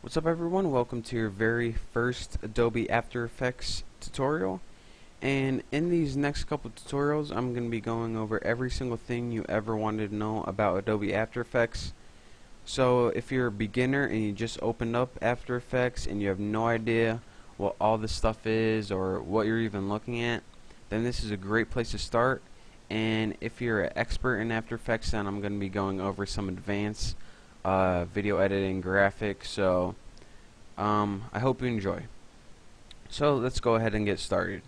What's up everyone, welcome to your very first Adobe After Effects tutorial. And in these next couple tutorials I'm going to be going over every single thing you ever wanted to know about Adobe After Effects. So if you're a beginner and you just opened up After Effects and you have no idea what all this stuff is or what you're even looking at, then this is a great place to start. And if you're an expert in After Effects, then I'm going to be going over some advanced video editing, graphics, so I hope you enjoy. So let's go ahead and get started.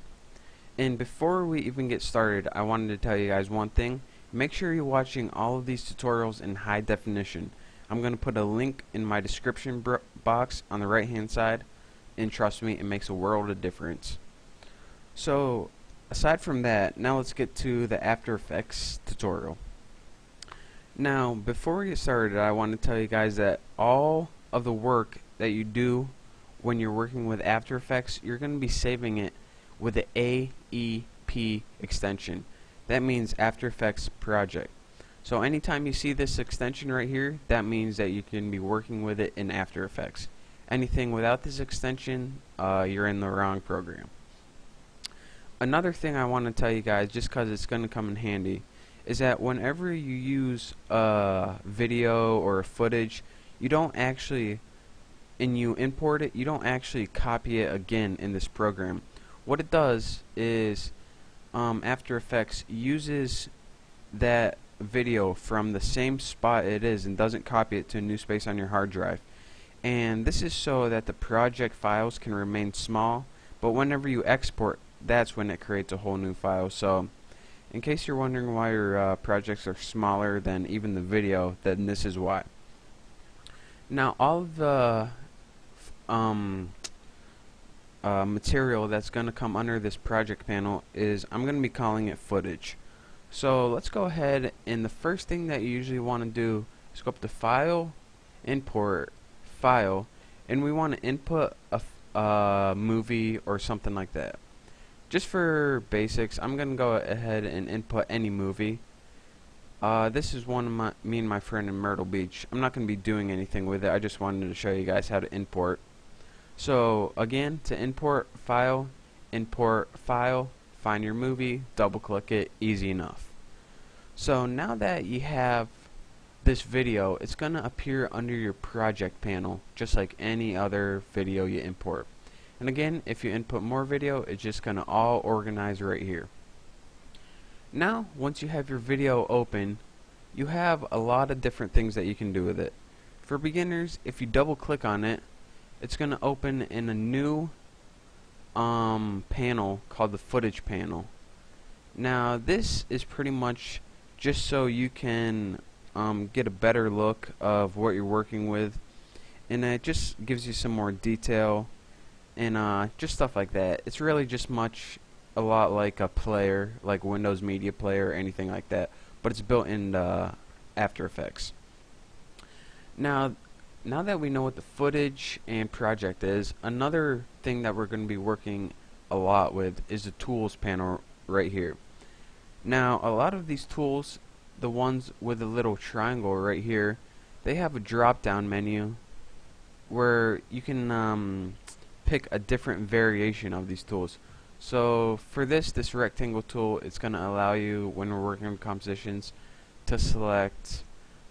And before we even get started, I wanted to tell you guys one thing. Make sure you're watching all of these tutorials in high definition. I'm going to put a link in my description box on the right hand side, and trust me, it makes a world of difference. So aside from that, now let's get to the After Effects tutorial. Now, before we get started, I want to tell you guys that all of the work that you do when you're working with After Effects, you're going to be saving it with the AEP extension. That means After Effects Project. So anytime you see this extension right here, that means that you can be working with it in After Effects. Anything without this extension, you're in the wrong program. Another thing I want to tell you guys, just because it's going to come in handy, is that whenever you use a video or a footage, you don't actually, and you import it, you don't actually copy it again in this program. What it does is After Effects uses that video from the same spot it is and doesn't copy it to a new space on your hard drive. And this is so that the project files can remain small, but whenever you export, that's when it creates a whole new file. So in case you're wondering why your projects are smaller than even the video, then this is why. Now all of the material that's going to come under this project panel is, I'm going to be calling it footage. So let's go ahead, and the first thing that you usually want to do is go up to File, Import, File, and we want to input a movie or something like that. Just for basics, I'm going to go ahead and input any movie. This is one of me and my friend in Myrtle Beach. I'm not going to be doing anything with it. I just wanted to show you guys how to import. So again, to import file, find your movie, double click it, easy enough. So now that you have this video, it's going to appear under your project panel just like any other video you import. And again, if you input more video, it's just going to all organize right here. Now, once you have your video open, you have a lot of different things that you can do with it. For beginners, if you double click on it, it's going to open in a new panel called the footage panel. Now, this is pretty much just so you can get a better look of what you're working with, and it just gives you some more detail and just stuff like that. It's really just a lot like a player, like Windows Media Player or anything like that, but it's built in After Effects. Now that we know what the footage and project is, another thing that we're going to be working a lot with is the tools panel right here. Now, a lot of these tools, the ones with the little triangle right here, they have a drop down menu where you can pick a different variation of these tools. So for this rectangle tool, it's going to allow you, when we're working on compositions, to select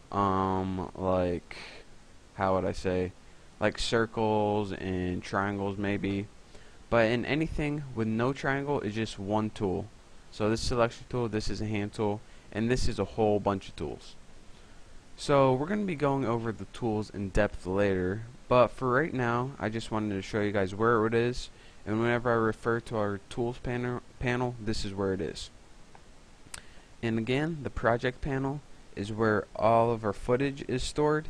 like, how would I say, like circles and triangles maybe. But in anything with no triangle, it's just one tool. So this selection tool, this is a hand tool, and this is a whole bunch of tools. So we're going to be going over the tools in depth later, but for right now, I just wanted to show you guys where it is, and whenever I refer to our tools panel, this is where it is. And again, the project panel is where all of our footage is stored.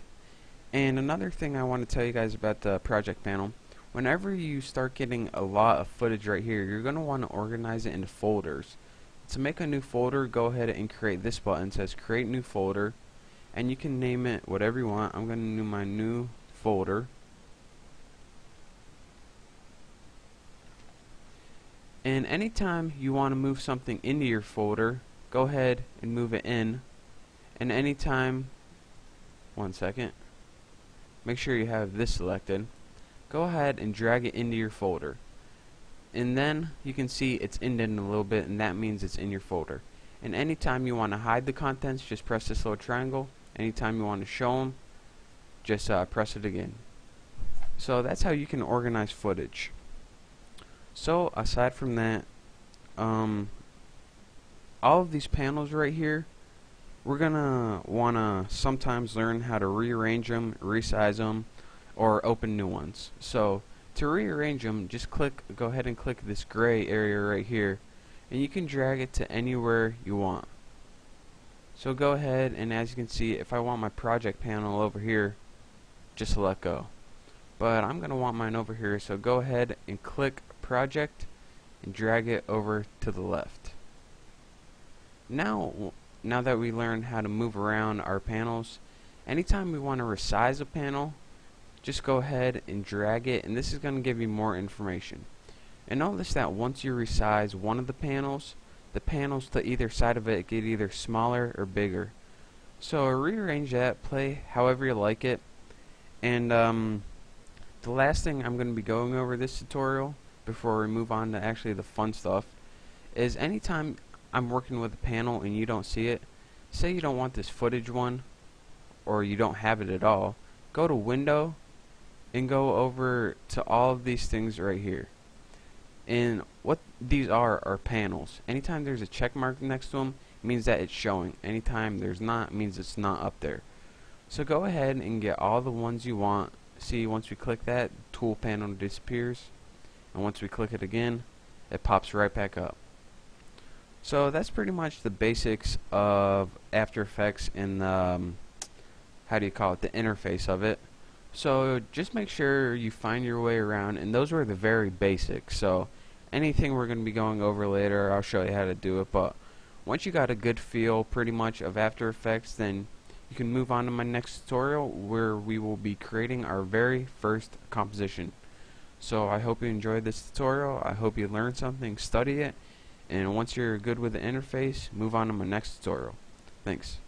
And another thing I want to tell you guys about the project panel, whenever you start getting a lot of footage right here, you're going to want to organize it into folders. To make a new folder, go ahead and create this button. It says create new folder, and you can name it whatever you want. I'm going to name my new folder. And anytime you want to move something into your folder, go ahead and move it in. And anytime, one second, make sure you have this selected. Go ahead and drag it into your folder. And then you can see it's indented a little bit, and that means it's in your folder. And anytime you want to hide the contents, just press this little triangle. Anytime you want to show them, just press it again. So that's how you can organize footage. So aside from that, all of these panels right here, we're gonna wanna sometimes learn how to rearrange them, resize them, or open new ones. So to rearrange them, just go ahead and click this gray area right here, and you can drag it to anywhere you want. So go ahead, and as you can see, if I want my project panel over here, just let go. But I'm gonna want mine over here, so go ahead and click project and drag it over to the left. Now that we learned how to move around our panels, anytime we want to resize a panel, just go ahead and drag it, and this is going to give you more information. And notice that once you resize one of the panels to either side of it get either smaller or bigger. So rearrange that, play however you like it. And the last thing I'm going to be going over this tutorial before we move on to actually the fun stuff is anytime I'm working with a panel and you don't see it, say you don't want this footage one, or you don't have it at all, go to Window and go over to all of these things right here. And what these are panels. Anytime there's a check mark next to them, it means that it's showing. Anytime there's not, it means it's not up there. So go ahead and get all the ones you want. See, once we click that, tool panel disappears, and once we click it again, it pops right back up. So that's pretty much the basics of After Effects and the, how do you call it, the interface of it. So just make sure you find your way around, and those were the very basics. So anything we're going to be going over later, I'll show you how to do it. But once you got a good feel pretty much of After Effects, then you can move on to my next tutorial where we will be creating our very first composition. So I hope you enjoyed this tutorial. I hope you learned something, study it, and once you're good with the interface, move on to my next tutorial. Thanks.